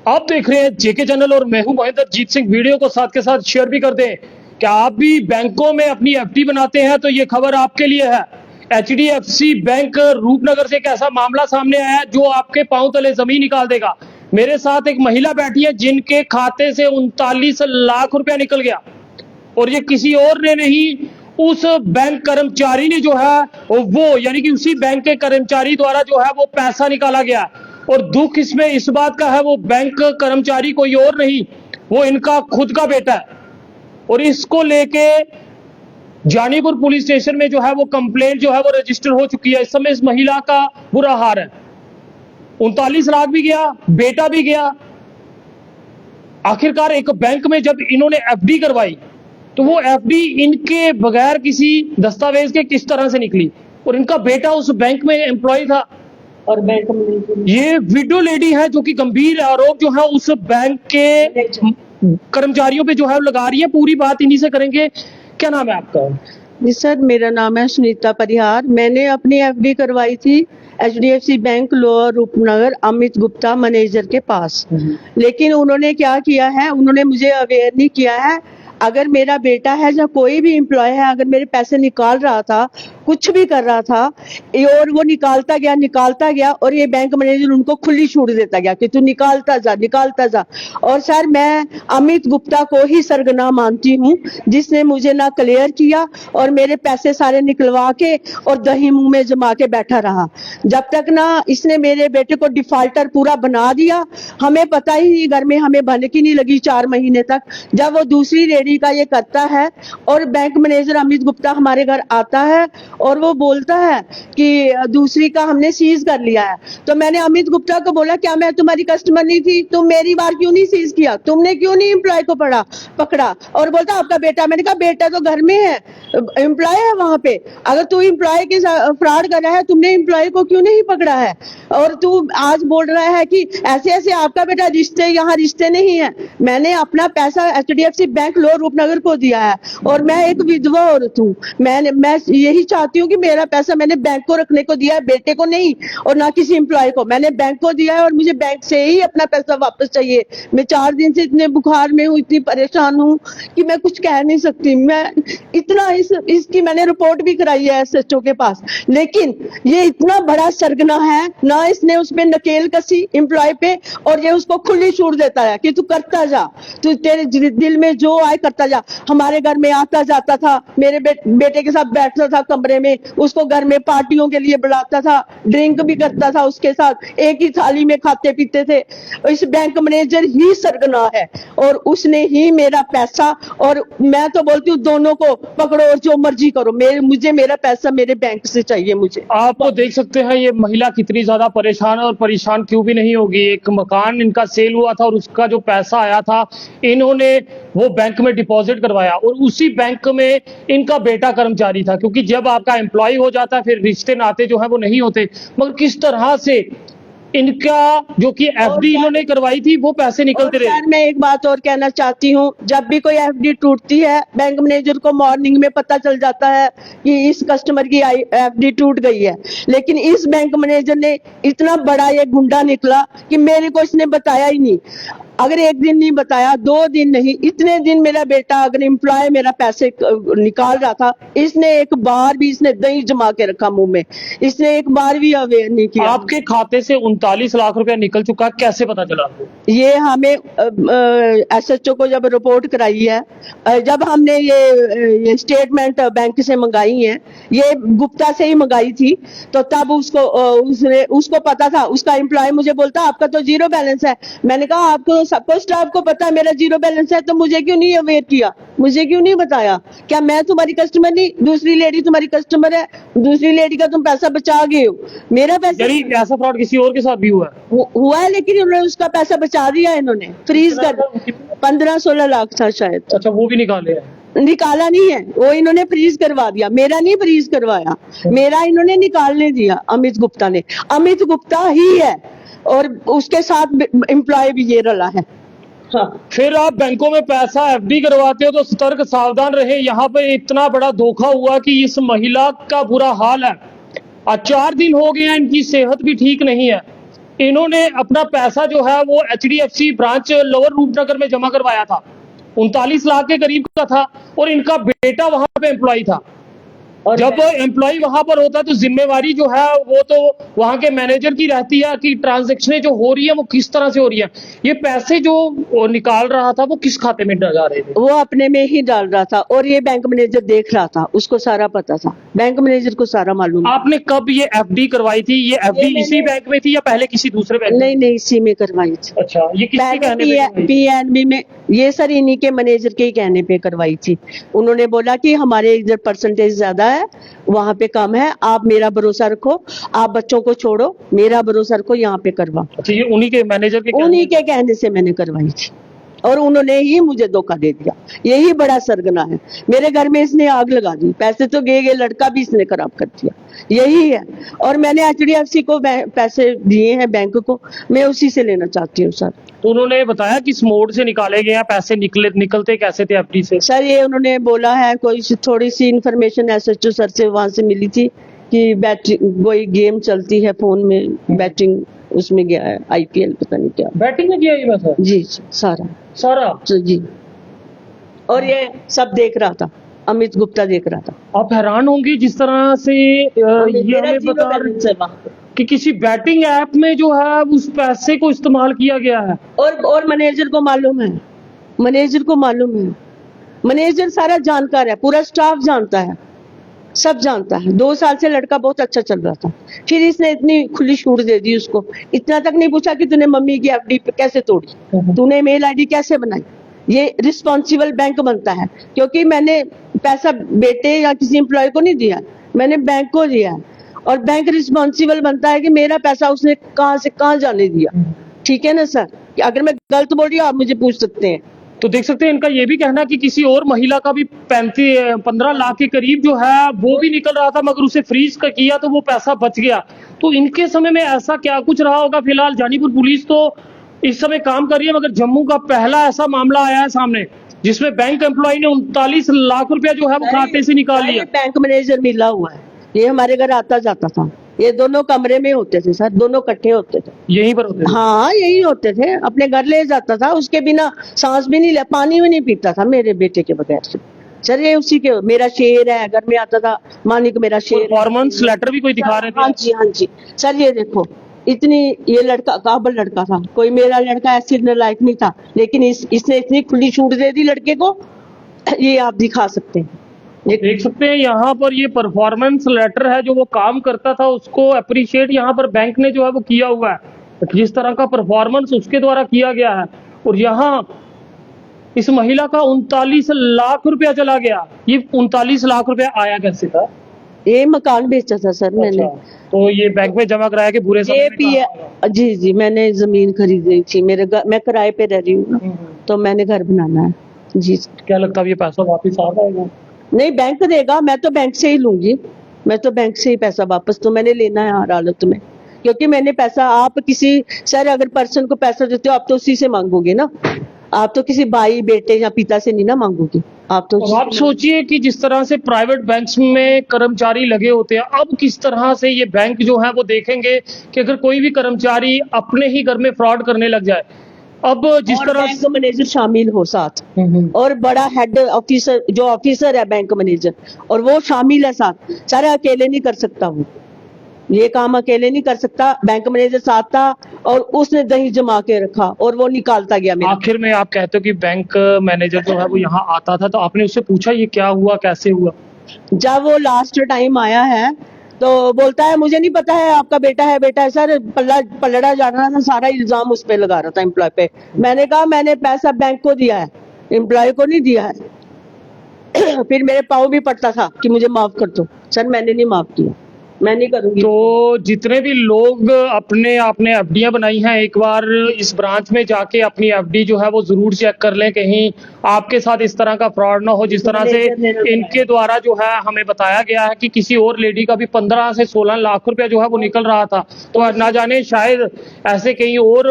आप देख रहे हैं जेके चैनल और मैं हूं महेंद्रजीत सिंह। वीडियो को साथ के साथ शेयर भी कर दें। क्या आप भी बैंकों में अपनी एफडी बनाते हैं तो ये खबर आपके लिए है। एचडीएफसी बैंक रूपनगर से एक ऐसा मामला सामने आया है जो आपके पांव तले जमीन निकाल देगा। मेरे साथ एक महिला बैठी है जिनके खाते से 39 लाख रुपया निकल गया और ये किसी और ने नहीं, उस बैंक कर्मचारी ने जो है वो यानी कि उसी बैंक के कर्मचारी द्वारा जो है वो पैसा निकाला गया। और दुख इसमें इस बात का है वो बैंक कर्मचारी कोई और नहीं, वो इनका खुद का बेटा है। और इसको लेके जानीपुर पुलिस स्टेशन में जो है वो कंप्लेंट जो है वो रजिस्टर हो चुकी है। इस समय इस महिला का बुरा हाल है। 39 लाख भी गया, बेटा भी गया। आखिरकार एक बैंक में जब इन्होंने एफडी करवाई तो वो एफडी इनके बगैर किसी दस्तावेज के किस तरह से निकली। और इनका बेटा उस बैंक में एम्प्लॉय था और बैंक में ये विडो लेडी है जो कि गंभीर आरोप जो है उस बैंक के कर्मचारियों पे जो है लगा रही है। पूरी बात इन्हीं से करेंगे। क्या नाम है आपका? जी सर, मेरा नाम है सुनीता परिहार। मैंने अपनी एफडी करवाई थी HDFC bank Lower Rupnagar Amit Gupta manager के पास। लेकिन उन्होंने क्या किया है, उन्होंने मुझे अवेयर नहीं किया है। अगर मेरा बेटा है या कोई भी एम्प्लॉय है, अगर मेरे पैसे निकाल रहा था, कुछ भी कर रहा था और वो निकालता गया और ये बैंक मैनेजर उनको खुली छूट देता गया कि तू निकालता जा। और सर, मैं अमित गुप्ता को ही सरगना मानती हूँ जिसने मुझे ना क्लियर किया और मेरे पैसे सारे निकलवा के और दही मुंह में जमा के बैठा रहा। जब तक ना इसने मेरे बेटे को डिफॉल्टर पूरा बना दिया, हमें पता ही नहीं, घर में हमें भनक ही नहीं लगी 4 महीने तक। जब वो दूसरी लेडी का ये करता है और बैंक मैनेजर अमित गुप्ता हमारे घर आता है और वो बोलता है कि दूसरी का हमने सीज कर लिया है, तो मैंने अमित गुप्ता को बोला, क्या मैं तुम्हारी कस्टमर नहीं थी? तुम मेरी बार क्यों नहीं सीज किया? तुमने क्यों नहीं एम्प्लॉय को पकड़ा? और बोलता आपका बेटा। मैंने कहा बेटा तो घर में है, एम्प्लॉय है वहां पे। अगर तू एम्प्लॉय के फ्रॉड कर रहा है, तुमने एम्प्लॉय को क्यों नहीं पकड़ा है? और तू आज बोल रहा है कि ऐसे ऐसे आपका बेटा रिश्ते, यहाँ रिश्ते नहीं है। मैंने अपना पैसा एचडीएफसी बैंक लोअर रूपनगर को दिया है और मैं एक विधवा औरत हूँ। मैं यही चाहती हूँ कि मेरा पैसा मैंने बैंक को रखने को दिया है, बेटे को नहीं और ना किसी एम्प्लॉय को। मैंने बैंक को दिया है और मुझे बैंक से ही अपना पैसा वापस चाहिए। मैं 4 दिन से इतने बुखार में हूँ, इतनी परेशान हूँ कि मैं कुछ कह नहीं सकती। मैं इतना इसकी मैंने रिपोर्ट भी कराई है एसएचओ के पास, लेकिन ये इतना बड़ा सरगना है ना, इसने उसमें नकेल कसी एम्प्लॉय पे और ये उसको खुली छूट देता है कि तू करता जा, तू तेरे दिल में जो आए करता जा। हमारे घर में आता जाता था, मेरे बेटे के साथ बैठता था कमरे में, उसको घर में पार्टियों के लिए बुलाता था, ड्रिंक भी करता था उसके साथ, एक ही थाली में खाते पीते थे। इस बैंक मैनेजर ही सरगना है और उसने ही मेरा पैसा, और मैं तो बोलती हूँ दोनों को पकड़ो और जो मर्जी करो, मुझे मेरा पैसा मेरे बैंक से चाहिए। मुझे आप देख सकते हैं ये महिला कितनी ज्यादा परेशान है और परेशान क्यों भी नहीं होगी। एक मकान इनका सेल हुआ था और उसका जो पैसा आया था इन्होंने वो बैंक में डिपॉजिट करवाया और उसी बैंक में इनका बेटा कर्मचारी था। क्योंकि जब आपका एम्प्लॉय हो जाता है फिर रिश्ते नाते जो है वो नहीं होते। मगर किस तरह से इनका जो कि एफडी इन्होंने करवाई थी वो पैसे निकलते रहे। मैं एक बात और कहना चाहती हूँ, जब भी कोई एफडी टूटती है, बैंक मैनेजर को मॉर्निंग में पता चल जाता है कि इस कस्टमर की एफडी टूट गई है। लेकिन इस बैंक मैनेजर ने इतना बड़ा ये गुंडा निकला कि मेरे को इसने बताया ही नहीं। अगर 1 दिन नहीं बताया, 2 दिन नहीं, इतने दिन मेरा बेटा अगर एम्प्लॉय मेरा पैसे निकाल रहा था, इसने एक बार भी इसने दही जमा के रखा मुंह में, इसने एक बार भी अवेयर नहीं किया। आपके खाते से 39 लाख रुपया निकल चुका, कैसे पता चला? ये हमें एसएचओ को जब रिपोर्ट कराई है, जब हमने ये स्टेटमेंट बैंक से मंगाई है, ये गुप्ता से ही मंगाई थी, तो तब उसको पता था। उसका एम्प्लॉय मुझे बोलता आपका तो 0 बैलेंस है। मैंने कहा आपको सबको स्टाफ को पता है मेरा 0 बैलेंस है, तो मुझे क्यों नहीं अवेयर किया, मुझे क्यों नहीं बताया? क्या मैं तुम्हारी कस्टमर नहीं? दूसरी लेडी तुम्हारी कस्टमर है, दूसरी लेडी का तुम पैसा बचा गए हो, मेरा पैसा। ऐसा फ्रॉड किसी और के साथ भी हुआ है, लेकिन उन्होंने उसका पैसा बचा दिया, इन्होंने फ्रीज कर 15-16 लाख था शायद। अच्छा, वो भी निकाला नहीं है, वो इन्होंने फ्रीज करवा दिया। मेरा नहीं फ्रीज करवाया, मेरा इन्होंने निकालने दिया अमित गुप्ता ने। अमित गुप्ता ही है और उसके साथ एम्प्लॉय भी ये रला है। हाँ। फिर आप बैंकों में पैसा एफडी करवाते हो तो सतर्क सावधान रहे। यहाँ पे इतना बड़ा धोखा हुआ कि इस महिला का बुरा हाल है। आज 4 दिन हो गए हैं, इनकी सेहत भी ठीक नहीं है। इन्होंने अपना पैसा जो है वो HDFC ब्रांच लोअर रूपनगर में जमा करवाया था, 39 लाख के करीब का था, और इनका बेटा वहां पे एम्प्लॉय था। और जब एम्प्लॉय वहां पर होता है तो जिम्मेवारी जो है वो तो वहां के मैनेजर की रहती है कि ट्रांजैक्शनें जो हो रही है वो किस तरह से हो रही है। ये पैसे जो वो निकाल रहा था वो किस खाते में जा रहे थे? वो अपने में ही डाल रहा था और ये बैंक मैनेजर देख रहा था, उसको सारा पता था, बैंक मैनेजर को सारा मालूम था। आपने कब ये FD करवाई थी? ये FD ये इसी बैंक में थी या पहले किसी दूसरे बैंक में? नहीं नहीं, इसी में करवाई थी। अच्छा, ये किसके कहने पे करवाई थी? PNB में, ये सर इन्हीं के मैनेजर के ही कहने पे करवाई थी। उन्होंने बोला कि हमारे इधर परसेंटेज ज्यादा है, वहां पे कम है, आप मेरा भरोसा रखो, आप बच्चों को छोड़ो, मेरा भरोसा रखो, यहाँ पे करवा। अच्छा, ये उन्हीं के मैनेजर के उन्हीं के कहने से मैंने करवाई थी और उन्होंने ही मुझे धोखा दे दिया। यही बड़ा सरगना है। मेरे घर में इसने आग लगा दी, पैसे तो गए, लड़का भी इसने खराब कर दिया, यही है। और मैंने HDFC को पैसे दिए हैं बैंक को, मैं उसी से लेना चाहती हूँ सर। तो उन्होंने बताया किस मोड से निकाले गए हैं पैसे, निकलते कैसे थे FD से? सर ये उन्होंने बोला है, कोई थोड़ी सी इंफॉर्मेशन SHO सर से वहां से मिली थी कि बैटिंग कोई गेम चलती है फोन में, बैटिंग उसमें गया है, IPL पता नहीं क्या। बैटिंग में किया ये पैसा जी सारा सारा? जी। और ये सब देख रहा था, अमित गुप्ता देख रहा था। आप हैरान होंगे जिस तरह से ये हमें बता रहे कि किसी बैटिंग ऐप में जो है उस पैसे को इस्तेमाल किया गया है। और मैनेजर को मालूम है, मैनेजर को मालूम है, मैनेजर सारा जानकार है, पूरा स्टाफ जानता है, सब जानता है। 2 साल से लड़का बहुत अच्छा चल रहा था, फिर इसने इतनी खुली छूट दे दी उसको। इतना तक नहीं पूछा कि तूने मम्मी की FD पे कैसे तोड़ी, तूने मेल ID कैसे बनाई। ये रिस्पॉन्सिबल बैंक बनता है, क्योंकि मैंने पैसा बेटे या किसी एम्प्लॉय को नहीं दिया, मैंने बैंक को दिया है। और बैंक रिस्पॉन्सिबल बनता है कि मेरा पैसा उसने कहाँ से कहाँ जाने दिया। ठीक है ना सर? अगर मैं गलत बोल रही हूँ आप मुझे पूछ सकते हैं। तो देख सकते हैं इनका ये भी कहना कि किसी और महिला का भी 15 लाख के करीब जो है वो भी निकल रहा था, मगर उसे फ्रीज का किया तो वो पैसा बच गया। तो इनके समय में ऐसा क्या कुछ रहा होगा? फिलहाल जानीपुर पुलिस तो इस समय काम कर रही है, मगर जम्मू का पहला ऐसा मामला आया है सामने जिसमें बैंक एम्प्लॉय ने 39 लाख रुपया जो है वो खाते से निकाल लिया। बैंक मैनेजर मिला हुआ है, ये हमारे घर आता जाता था, ये दोनों कमरे में होते थे सर, दोनों इकट्ठे होते थे, यहीं पर होते थे? हाँ यही होते थे। अपने घर ले जाता था, उसके बिना सांस भी नहीं ले, पानी भी नहीं पीता था मेरे बेटे के बगैर से। सर ये उसी के, मेरा शेर है, घर में आता था, मानिक मेरा शेर। परफॉर्मेंस लेटर भी कोई दिखा रहे थे? हाँ जी सर, ये देखो इतनी, ये लड़का काबल लड़का था, कोई मेरा लड़का ऐसे लायक नहीं था, लेकिन इसने इतनी खुली छूट दे दी लड़के को, ये आप दिखा सकते हैं। देख सकते हैं यहाँ पर ये परफॉर्मेंस लेटर है, जो वो काम करता था उसको अप्रिशिएट यहाँ पर बैंक ने जो है वो किया हुआ है, जिस तरह का परफॉर्मेंस उसके द्वारा किया गया है। और यहाँ इस महिला का 39 लाख रुपया चला गया। ये 39 लाख रुपया आया कैसे था? ये मकान बेचा था सर मैंने। तो ये बैंक में जमा कराया कि बुरे समय में काम आएगा? जी मैं जमीन खरीदी थी, मेरे मैं किराए पे रह रही हूँ, तो मैंने घर बनाना है जी। क्या लगता है ये पैसा वापिस आ पाएगा? नहीं, बैंक देगा, मैं तो बैंक से ही लूंगी, मैं तो बैंक से ही पैसा वापस तो मैंने लेना है हर हालत में, क्योंकि मैंने पैसा, आप किसी सर अगर पर्सन को पैसा देते हो आप तो उसी से मांगोगे ना, आप तो किसी भाई बेटे या पिता से नहीं ना मांगोगे, आप तो। आप सोचिए कि जिस तरह से प्राइवेट बैंक्स में कर्मचारी लगे होते हैं, अब किस तरह से ये बैंक जो है वो देखेंगे कि अगर कोई भी कर्मचारी अपने ही घर में फ्रॉड करने लग जाए। अब जिस तरह बैंक मैनेजर शामिल हो साथ, और बड़ा हेड ऑफिसर जो ऑफिसर है बैंक मैनेजर, और वो शामिल है साथ, सारे अकेले नहीं कर सकता, वो ये काम अकेले नहीं कर सकता, बैंक मैनेजर साथ था और उसने दही जमा के रखा और वो निकालता गया मेरा। आखिर में आप कहते हो कि बैंक मैनेजर जो है वो यहाँ आता था, तो आपने उससे पूछा ये क्या हुआ, कैसे हुआ? जब वो लास्ट टाइम आया है तो बोलता है मुझे नहीं पता है, आपका बेटा है सर, पलड़ा जा रहा था, सारा इल्जाम उस पे लगा रहा था, एम्प्लॉय पे। मैंने कहा मैंने पैसा बैंक को दिया है, एम्प्लॉय को नहीं दिया है। फिर मेरे पाँव भी पड़ता था कि मुझे माफ कर दो, सर मैंने नहीं माफ किया, मैं नहीं करूंगी। तो जितने भी लोग अपने आपने एफडियां बनाई हैं, एक बार इस ब्रांच में जाके अपनी एफडी जो है वो जरूर चेक कर लें, कहीं आपके साथ इस तरह का फ्रॉड ना हो जिस तरह से इनके द्वारा जो है हमें बताया गया है कि किसी और लेडी का भी 15 से 16 लाख रुपया जो है वो निकल रहा था। तो ना जाने शायद ऐसे कहीं और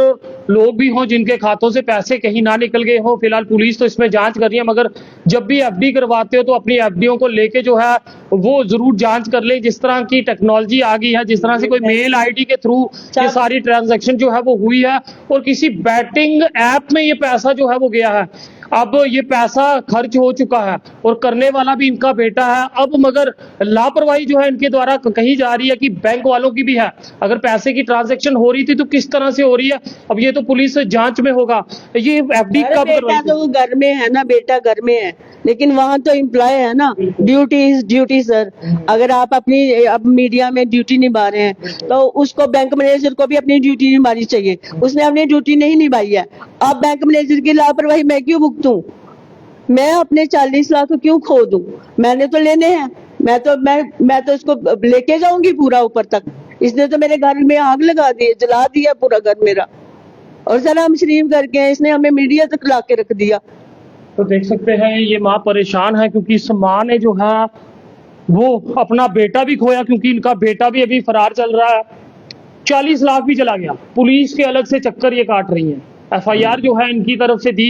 लोग भी हों जिनके खातों से पैसे कहीं ना निकल गए हों। फिलहाल पुलिस तो इसमें जांच कर रही है, मगर जब भी एफडी करवाते हो तो अपनी एफडीओं को लेके जो है वो जरूर जांच कर लें। जिस तरह की टेक्नोलॉजी आ गई है, जिस तरह से कोई मेल आईडी के थ्रू ये सारी ट्रांजैक्शन जो है वो हुई है और किसी बैटिंग ऐप में ये पैसा जो है वो गया है। अब ये पैसा खर्च हो चुका है और करने वाला भी इनका बेटा है। अब मगर लापरवाही जो है इनके द्वारा कही जा रही है कि बैंक वालों की भी है। अगर पैसे की ट्रांजैक्शन हो रही थी तो किस तरह से हो रही है, अब ये तो पुलिस जांच में होगा। ये एफडी अरे कब बेटा करवाई तो वो घर में है ना, बेटा घर में है, लेकिन वहां तो एम्प्लॉय है ना। Duty is duty sir. अगर आप अपनी अब मीडिया में ड्यूटी निभा रहे हैं तो उसको बैंक मैनेजर को भी अपनी ड्यूटी निभानी चाहिए। उसने अपनी ड्यूटी नहीं निभाई है। अब बैंक मैनेजर की लापरवाही मैं क्यों भुगतूं? मैं अपने 40 लाख क्यों खो दूं? मैंने तो लेने हैं। मैं तो इसको लेके जाऊंगी पूरा ऊपर तक। इसने तो मेरे घर में आग लगा दी, जला दिया पूरा घर मेरा। और सर हम शरीफ करके हैं, इसने हमें मीडिया तक ला के रख दिया। तो देख सकते हैं ये माँ परेशान है क्योंकि इस माँ ने जो है वो अपना बेटा भी खोया, क्योंकि इनका बेटा भी अभी फरार चल रहा है। 40 लाख भी चला गया। पुलिस के अलग से चक्कर ये काट रही है। एफआईआर जो है इनकी तरफ से दी।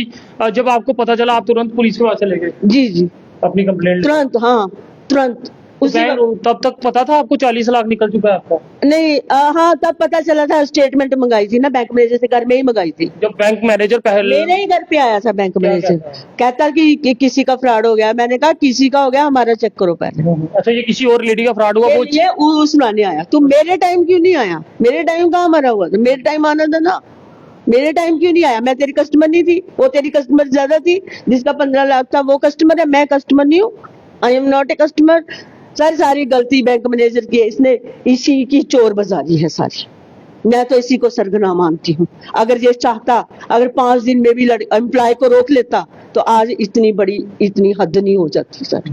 जब आपको पता चला आप तुरंत पुलिस के पास चले गए जी जी, अपनी कंप्लेंट? तुरंत, हाँ तुरंत। उसी तब तक पता था आपको 40 लाख निकल चुका है आपका? नहीं, हाँ तब पता चला था। स्टेटमेंट मंगाई थी ना बैंक मैनेजर से, घर में ही मंगाई थी। जब बैंक मैनेजर पहले मेरे ही घर पे आया था बैंक क्या मैनेजर, कहता है? कहता कि किसी का फ्रॉड हो गया। मैंने कहा किसी का हो गया, हमारा चेक करो पहले। अच्छा, ये किसी और लेडी का फ्रॉड हुआ? वो ये सुनाने आया। तू मेरे टाइम क्यों नहीं आया? मेरे टाइम कहाँ मरा हुआ था? मेरे टाइम आना था ना। मेरे टाइम क्यों नहीं आया? मैं तेरी कस्टमर नहीं थी? वो तेरी कस्टमर ज्यादा थी। जिसका 15 लाख था वो कस्टमर है, मैं कस्टमर नहीं हूँ। I am not a customer. Sir सारी गलती बैंक मैनेजर की है। इसने इसी की चोर बाजारी है सारी। मैं तो इसी को सरगना मानती हूँ। अगर ये चाहता, अगर 5 दिन में भी एम्प्लॉय को रोक लेता तो आज इतनी हद नहीं हो जाती सर।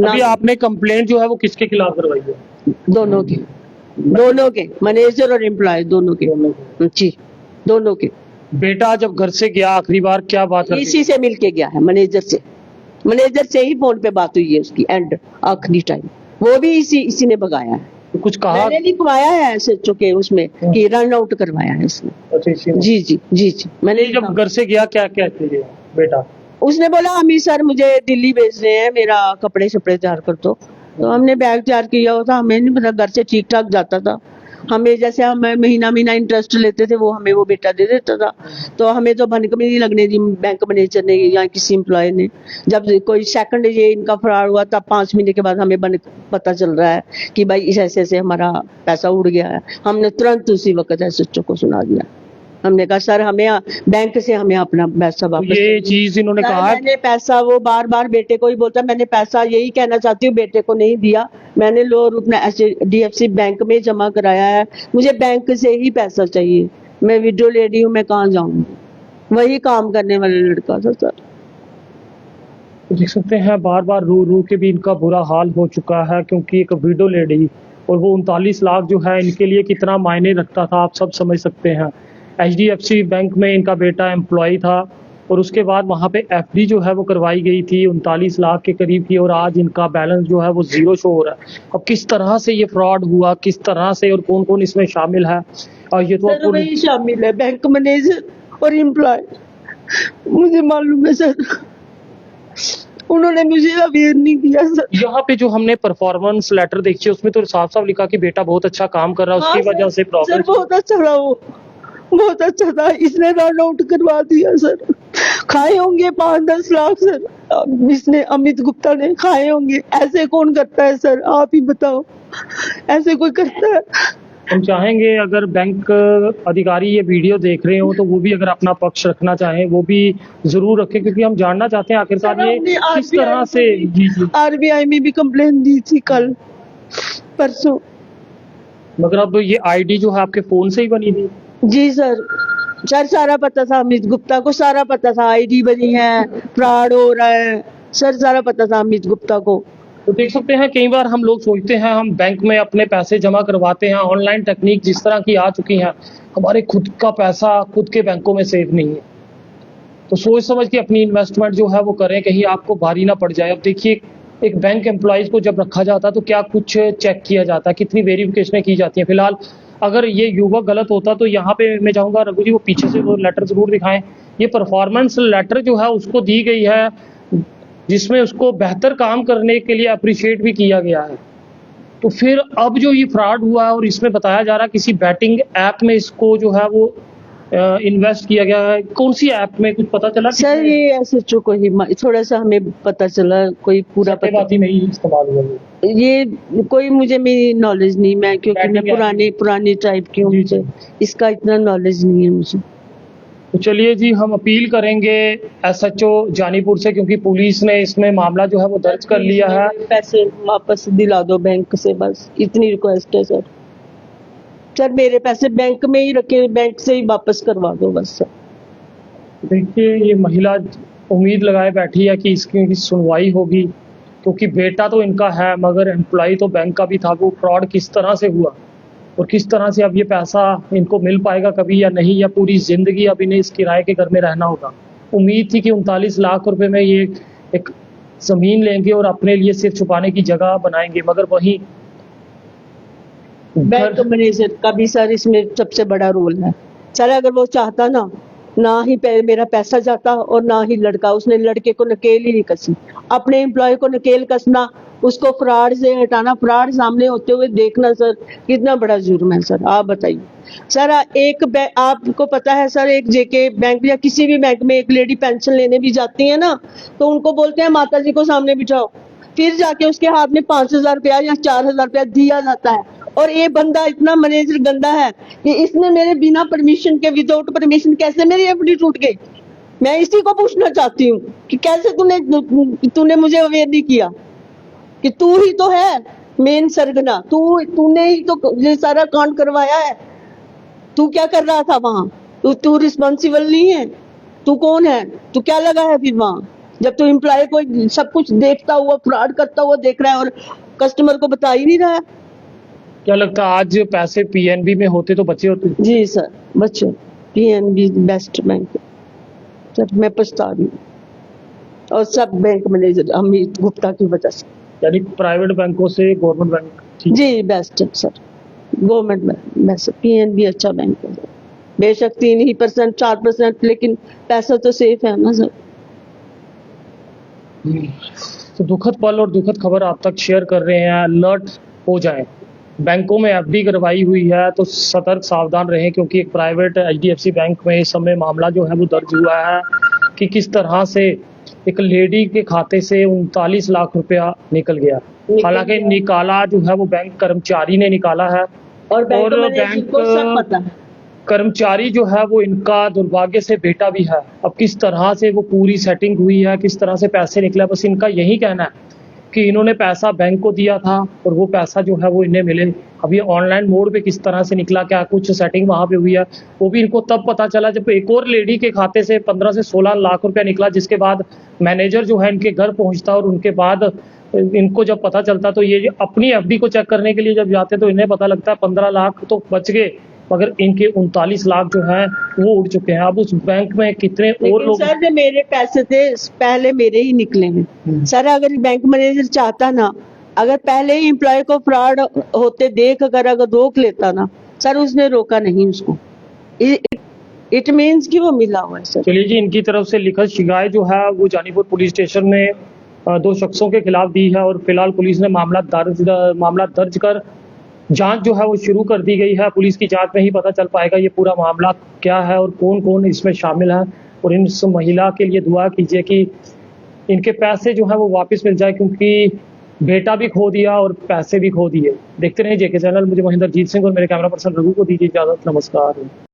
अभी आपने कंप्लेंट जो है वो किसके खिलाफ करवाई है? दोनों के, मैनेजर और एम्प्लॉय दोनों के जी, दोनों के। बेटा जब घर से गया आखिरी बार क्या बात करती? इसी से मिलके गया है, मैनेजर से ही फोन पे बात हुई है उसकी। एंड आखिरी टाइम वो भी इसी ने भगाया है। तो कुछ कहा? मैंने लिखवाया है एसएचओ के उसमें कि रन आउट करवाया है उसने। अच्छा, इसी में? जी मैंने जब घर से गया क्या कहते थे बेटा? उसने बोला अमित सर मुझे दिल्ली भेज रहे हैं, मेरा कपड़े शपड़े तैयार कर दो। तो हमने बैग तैयार किया होता, हमें नहीं पता, घर से ठीक ठाक जाता था। हमें जैसे हम महीना इंटरेस्ट लेते थे वो हमें वो बेटा दे देता था। तो हमें तो भनक भी नहीं लगने दी बैंक मैनेजर ने या किसी एम्प्लॉय ने। जब कोई सेकंड ये इनका फरार हुआ तब 5 महीने के बाद हमें पता चल रहा है कि भाई इस ऐसे हमारा पैसा उड़ गया है। हमने तुरंत उसी वक्त एसएचओ को सुना दिया। हमने कहा सर हमें बैंक से हमें अपना पैसा वापस। ये चीज इन्होंने कहा? मैंने पैसा, वो बार बेटे को ही बोलता मैंने पैसा, यही कहना चाहती हूँ, बेटे को नहीं दिया मैंने। लोअर अपना HDFC बैंक में जमा कराया है। मुझे बैंक से ही पैसा चाहिए। मैं विडो लेडी हूँ, मैं कहाँ जाऊंगी? वही काम करने वाला लड़का था सर। देख सकते हैं बार रो के भी इनका बुरा हाल हो चुका है, क्योंकि एक विडो लेडी और वो 39 लाख जो है इनके लिए कितना मायने रखता था आप सब समझ सकते हैं। HDFC बैंक में इनका बेटा एम्प्लॉय था और उसके बाद वहाँ पे FD जो है वो करवाई गई थी 39 लाख के करीब की, और आज इनका बैलेंस जो है वो 0 शो हो रहा है। अब किस तरह से ये फ्रॉड हुआ, किस तरह से और कौन कौन इसमें शामिल है, और ये तो आपको वही शामिल है, बैंक मैनेजर और एम्प्लॉय। मुझे मालूम है सर, उन्होंने मुझे अवेयर नहीं किया सर। यहाँ पे जो हमने परफॉर्मेंस लेटर देखी उसमें तो साफ साफ लिखा कि बेटा बहुत अच्छा काम कर रहा है, उसकी वजह से प्रॉब्लम। बहुत अच्छा रहा, वो बहुत अच्छा था। इसने रन आउट करवा दिया सर। खाए होंगे 5-10 लाख सर, इसने अमित गुप्ता ने खाए होंगे। ऐसे कौन करता है सर? आप ही बताओ, ऐसे कोई करता है? हम चाहेंगे अगर बैंक अधिकारी ये वीडियो देख रहे हो तो वो भी अगर अपना पक्ष रखना चाहें वो भी जरूर रखें, क्योंकि हम जानना चाहते हैं आखिरकार ये किस तरह से। RBI में भी कंप्लेन दी थी कल परसों, मगर अब ये ID जो है आपके फोन से ही बनी थी? जी सर सारा पता था। अमित गुप्ता को सारा पता था, ID बनी है, फ्रॉड हो रहा है सर, सारा पता था अमित गुप्ता को। तो देख सकते हैं कई बार हम लोग सोचते हैं हम बैंक में अपने पैसे जमा करवाते हैं, ऑनलाइन टेक्निक जिस तरह की आ चुकी है, हमारे खुद का पैसा खुद के बैंकों में सेफ नहीं है। तो सोच समझ के अपनी इन्वेस्टमेंट जो है वो करें, कहीं आपको भारी ना पड़ जाए। अब देखिए एक बैंक एम्प्लॉइज को जब रखा जाता है तो क्या कुछ चेक किया जाता है, कितनी वेरिफिकेशनें की जाती हैं। फिलहाल अगर ये युवक गलत होता तो यहाँ पे मैं चाहूँगा रघु जी वो पीछे से वो लेटर जरूर दिखाएं। ये परफॉर्मेंस लेटर जो है उसको दी गई है जिसमें उसको बेहतर काम करने के लिए अप्रिशिएट भी किया गया है। तो फिर अब जो ये फ्रॉड हुआ है और इसमें बताया जा रहा है किसी बैटिंग ऐप में इसको जो है वो इन्वेस्ट किया गया है, कौन सी ऐप में कुछ पता चला? सर ये एसएचओ को ही थोड़ा सा हमें पता चला, कोई पूरा पता सट्टेबाजी में ही इस्तेमाल हुआ है। ये कोई मुझे मेरी नॉलेज नहीं, मैं क्योंकि मैं Batting पुरानी टाइप की हूँ, जी, मुझे जी। इसका इतना नॉलेज नहीं है मुझे। तो चलिए जी, हम अपील करेंगे एसएचओ जानीपुर से, क्योंकि पुलिस ने इसमें मामला जो है वो दर्ज कर लिया है। पैसे वापस दिला दो बैंक से, बस इतनी रिक्वेस्ट है सर। सर मेरे पैसे बैंक में ही रखे, बैंक से ही वापस करवा दो बस सर। देखिए, ये महिला उम्मीद लगाए बैठी है कि इसकी सुनवाई होगी, क्योंकि बेटा तो इनका है मगर एम्प्लॉय तो बैंक का भी था। वो फ्रॉड किस तरह से हुआ और किस तरह से अब ये पैसा इनको मिल पाएगा कभी या नहीं, या पूरी जिंदगी अब इन्हें इस किराए के घर में रहना होगा। उम्मीद थी कि 39 लाख रुपए में ये एक जमीन लेंगे और अपने लिए सिर छुपाने की जगह बनाएंगे, मगर वहीं बैंक मैनेजर का भी सर इसमें सबसे बड़ा रोल है सर। अगर वो चाहता ना ही मेरा पैसा जाता और ना ही लड़का, उसने लड़के को नकेल ही नहीं कसी। अपने एम्प्लॉय को नकेल कसना, उसको फ्रॉड से हटाना, फ्रॉड सामने होते हुए देखना सर, कितना बड़ा जुर्म है सर। आप बताइए सर, आपको पता है सर, एक जेके बैंक या किसी भी बैंक में एक लेडी पेंशन लेने भी जाती है ना, तो उनको बोलते हैं माता जी को सामने बिठाओ, फिर जाके उसके हाथ में 5,000 रुपया या 4,000 रुपया दिया जाता है। और ये बंदा इतना मैनेजर गंदा है कि इसने मेरे बिना परमिशन के, विदाउट परमिशन कैसे मेरी एफडी टूट गई। मैं इसी को पूछना चाहती हूँ कि कैसे तूने मुझे अवेयर नहीं किया कि तू ही तो है मेन सरगना, तूने ही तो ये सारा कांड करवाया है। तू क्या कर रहा था वहां? तू रिस्पॉन्सिबल नहीं है? तू कौन है? तू क्या लगा है फिर वहां, जब तू एम्प्लॉय को सब कुछ देखता हुआ, फ्रॉड करता हुआ देख रहा है और कस्टमर को बता ही नहीं रहा है? क्या लगता है आज पैसे पीएनबी में होते तो बचे होते? जी सर, बच्चों पीएनबी बेस्ट बैंक सर, मैं पछता रही हूँ। और सब बैंक मैनेजर अमित गुप्ता की वजह से। यानी प्राइवेट बैंकों से गवर्नमेंट बैंक ठीक? जी बेस्ट है sir, government bank best, PNB अच्छा बैंक है सर। बेशक 3% 4%, लेकिन पैसा तो सेफ है ना सर। तो दुखद पल और दुखद खबर आप तक शेयर कर रहे हैं। अलर्ट हो जाएं, बैंकों में एफडी करवाई हुई है तो सतर्क सावधान रहें, क्योंकि एक प्राइवेट एचडीएफसी बैंक में इस समय मामला जो है वो दर्ज हुआ है कि किस तरह से एक लेडी के खाते से 39 लाख रुपया निकल गया। हालांकि निकाला जो है वो बैंक कर्मचारी ने निकाला है, और बैंक को सब पता है। कर्मचारी जो है वो इनका दुर्भाग्य से बेटा भी है। अब किस तरह से वो पूरी सेटिंग हुई है, किस तरह से पैसे निकला, बस इनका यही कहना है कि इन्होंने पैसा बैंक को दिया था और वो पैसा जो है वो इन्हें मिले। अब ये ऑनलाइन मोड पे किस तरह से निकला, क्या कुछ सेटिंग वहां पे हुई है, वो भी इनको तब पता चला जब एक और लेडी के खाते से 15 से 16 लाख रुपया निकला, जिसके बाद मैनेजर जो है इनके घर पहुंचता और उनके बाद इनको जब पता चलता तो ये अपनी एफडी को चेक करने के लिए जब जाते तो इन्हें पता लगता है 15 लाख तो बच गए, मगर इनके 39 लाख जो है वो उड़ चुके हैं। अब उस बैंक में कितने और लोग। सर जो मेरे पैसे थे पहले मेरे ही निकले हैं सर। अगर बैंक मैनेजर चाहता ना, अगर पहले ही एम्प्लॉय को फ्रॉड होते देख कर अगर रोक लेता ना सर, उसने रोका नहीं उसको। इट मीन्स कि वो मिला हुआ है सर। चलिए जी, इनकी तरफ से लिखित शिकायत जो है वो जानीपुर पुलिस स्टेशन में 2 शख्सों के खिलाफ दी है और फिलहाल पुलिस ने मामला दर्ज कर जांच जो है वो शुरू कर दी गई है। पुलिस की जांच में ही पता चल पाएगा ये पूरा मामला क्या है और कौन कौन इसमें शामिल है। और इस महिला के लिए दुआ कीजिए कि इनके पैसे जो है वो वापस मिल जाए, क्योंकि बेटा भी खो दिया और पैसे भी खो दिए। देखते रहिए जेके चैनल। मुझे महेंद्रजीत सिंह और मेरे कैमरा पर्सन रघु को दीजिए इजाजत। नमस्कार।